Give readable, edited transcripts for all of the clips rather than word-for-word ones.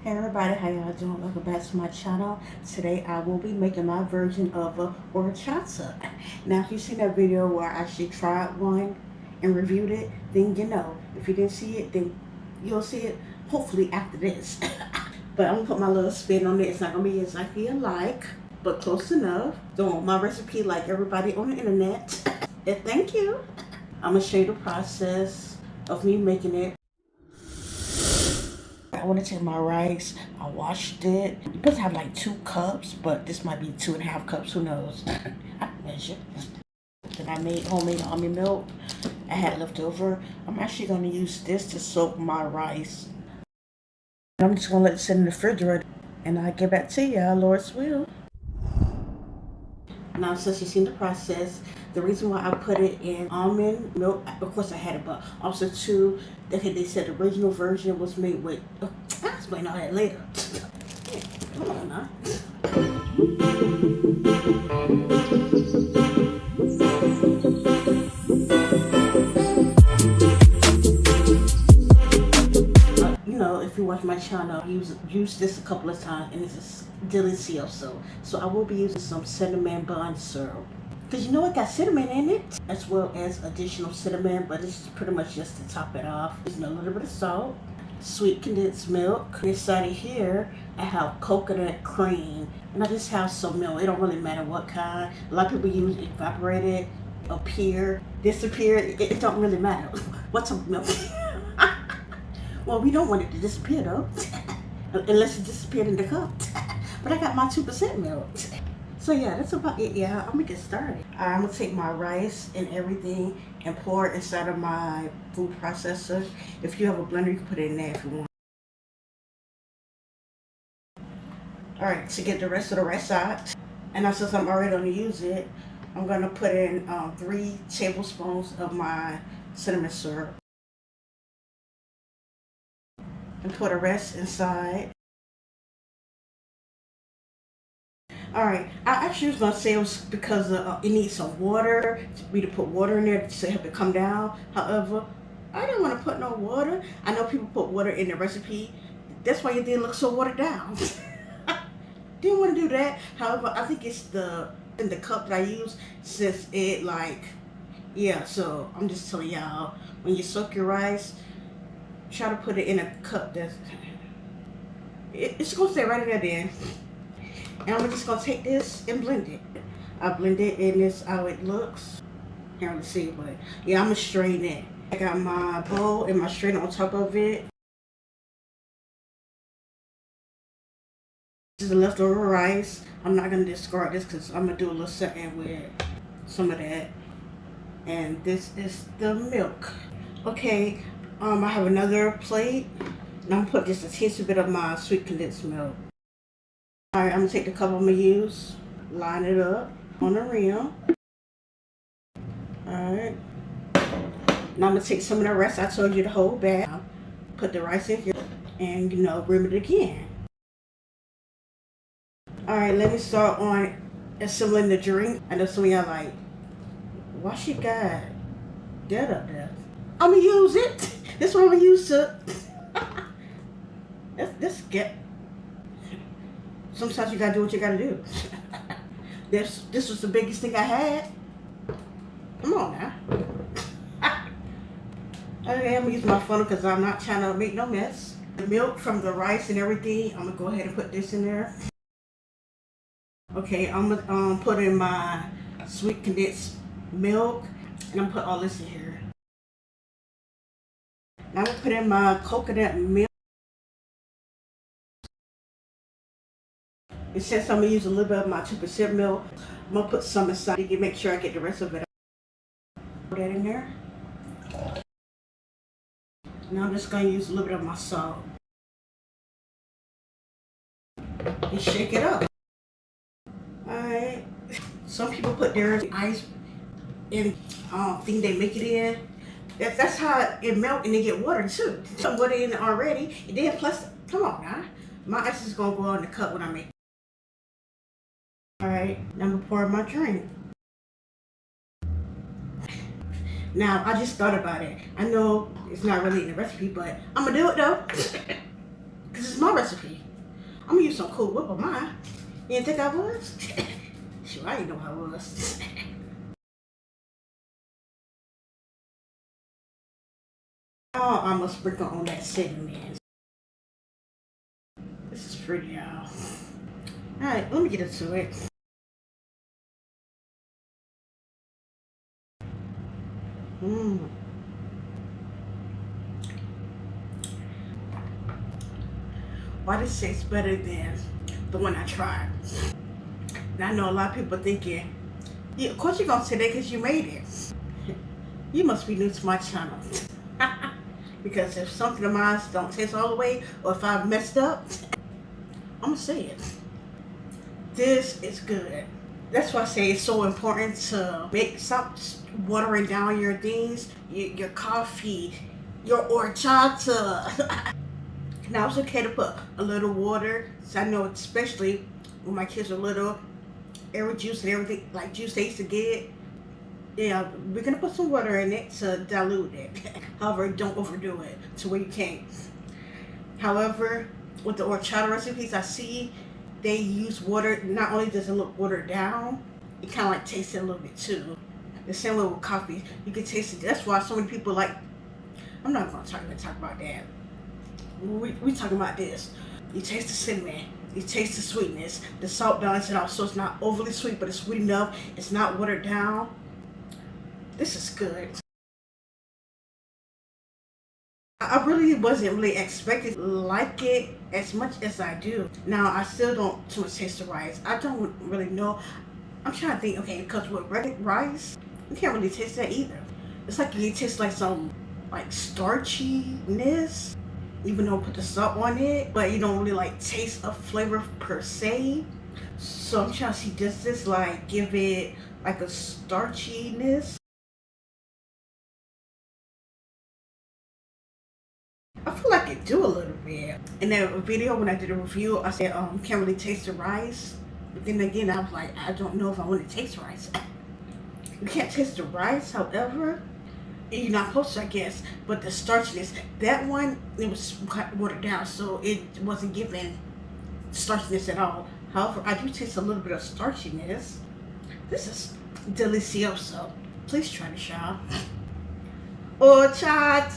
Hey everybody, how y'all doing? Welcome back to my channel. Today I will be making my version of a horchata. Now if you've seen that video where I actually tried one and reviewed it, then you know. If you didn't see it, then you'll see it hopefully after this. But I'm gonna put my little spin on it. It's not gonna be exactly alike, but close enough. Don't want my recipe like everybody on the internet. And thank you. I'm gonna show you the process of me making it. I want to take my rice. I washed it. You're supposed to have like 2 cups, but this might be 2.5 cups. Who knows? I can measure. Then I made homemade almond milk. I had left over. I'm actually going to use this to soak my rice. And I'm just going to let it sit in the refrigerator. And I'll get back to y'all, Lord's will. Now, since you've seen the process, the reason why I put it in almond milk, of course I had it, but also too, they said the original version was made with, I'll explain all that later. Come on now. You know, if you watch my channel, I use this a couple of times, and it's delicioso. So I will be using some cinnamon bun syrup. Because you know it got cinnamon in it, as well as additional cinnamon, but this is pretty much just to top it off. There's a little bit of salt, sweet condensed milk. Inside of here, I have coconut cream, and I just have some milk. It don't really matter what kind. A lot of people use evaporated, appear, disappear. It don't really matter what's a milk. Well, we don't want it to disappear though, unless it disappeared in the cup. But I got my 2% milk. So yeah, that's about it, yeah. I'm gonna get started. I'm gonna take my rice and everything and pour it inside of my food processor. If you have a blender, you can put it in there if you want. All right, to get the rest of the rice out, and now since I'm already gonna use it, I'm gonna put in 3 tablespoons of my cinnamon syrup. And put the rest inside. Alright, I actually was going to say it was because it needs some water, for me to put water in there to help it come down. However, I didn't want to put no water. I know people put water in the recipe. That's why it didn't look so watered down. Didn't want to do that. However, I think it's in the cup that I use, since it yeah, so I'm just telling y'all, when you soak your rice, try to put it in a cup that's, it's going to stay right in there then. And I'm just going to take this and blend it. I blend it, and this how it looks. Can't really see it, but yeah, I'm going to strain it. I got my bowl and my strainer on top of it. This is the leftover rice. I'm not going to discard this because I'm going to do a little something with some of that. And this is the milk. Okay, I have another plate. And I'm going to put just a teensy bit of my sweet condensed milk. Alright, I'm going to take the cup I'm going to use, line it up on the rim. Alright. Now I'm going to take some of the rest I told you to hold back. Put the rice in here and, rim it again. Alright, let me start on assembling the drink. I know some of y'all like, why she got that up there? I'm going to use it. This is what I'm going to use to... Let's get... Sometimes you gotta do what you gotta do. This was the biggest thing I had. Come on now. Okay, I'm gonna use my funnel because I'm not trying to make no mess. The milk from the rice and everything, I'm gonna go ahead and put this in there. Okay, I'm gonna put in my sweet condensed milk, and I'm gonna put all this in here. Now I'm gonna put in my coconut milk. And since I'm going to use a little bit of my 2% milk, I'm going to put some aside to make sure I get the rest of it. Put that in there. Now I'm just going to use a little bit of my salt. And shake it up. Alright. Some people put their ice in thing they make it in. That's how it melt and they get water too. Some water in it already. And then plus, come on now. My ice is going to go in the cup when I make it. Alright, now I'm going to pour my drink. Now, I just thought about it. I know it's not really in the recipe, but I'm going to do it though. This is my recipe. I'm gonna use some Cool Whip on mine. You didn't think I was? Sure, I didn't know I was. Oh, I'm gonna sprinkle on that cinnamon. This is pretty, y'all. Alright, let me get into it. Mmm. Why this tastes better than the one I tried? And I know a lot of people thinking, yeah, of course you're gonna say that because you made it. You must be new to my channel. Because if something of mine don't taste all the way, or if I've messed up, I'm gonna say it. This is good. That's why I say it's so important to stop watering down your things, your coffee, your horchata. Now it's okay to put a little water. So I know, especially when my kids are little, every juice and everything, like juice they used to get. Yeah, we're gonna put some water in it to dilute it. However, don't overdo it to where you can't. However, with the horchata recipes I see, they use water. Not only does it look watered down, it kind of like tastes it a little bit too. The same way with coffee, you can taste it. That's why so many people like. I'm not gonna talk about that. We talking about this. You taste the cinnamon. You taste the sweetness. The salt balances it out, so it's not overly sweet, but it's sweet enough. It's not watered down. This is good. I really wasn't really expecting to like it as much as I do. Now, I still don't too much taste the rice. I don't really know. I'm trying to think, okay, because with red rice, you can't really taste that either. It's like you taste like some like starchiness, even though I put the salt on it, but you don't really like taste a flavor per se. So I'm trying to see, does this like give it like a starchiness? I feel like it do a little bit. In that video when I did a review, I said can't really taste the rice. But then again, I was like, I don't know if I want to taste rice. You can't taste the rice, however, you're not supposed to, I guess. But the starchiness, that one, it was watered down, so it wasn't giving starchiness at all. However, I do taste a little bit of starchiness. This is delicioso. Please try this, y'all. Horchata.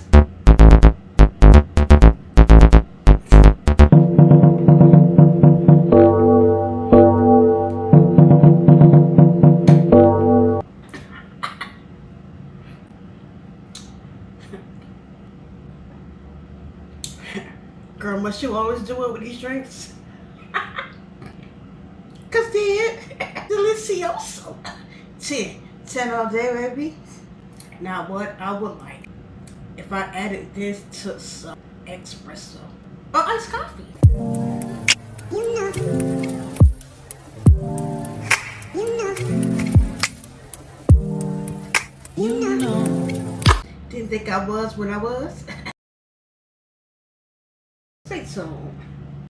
Girl, must you always do it with these drinks? Cause then, delicioso. 10 all day, baby. Now what I would like, if I added this to some espresso or iced coffee. You know. You know. You know. Didn't think I was when I was. Say so.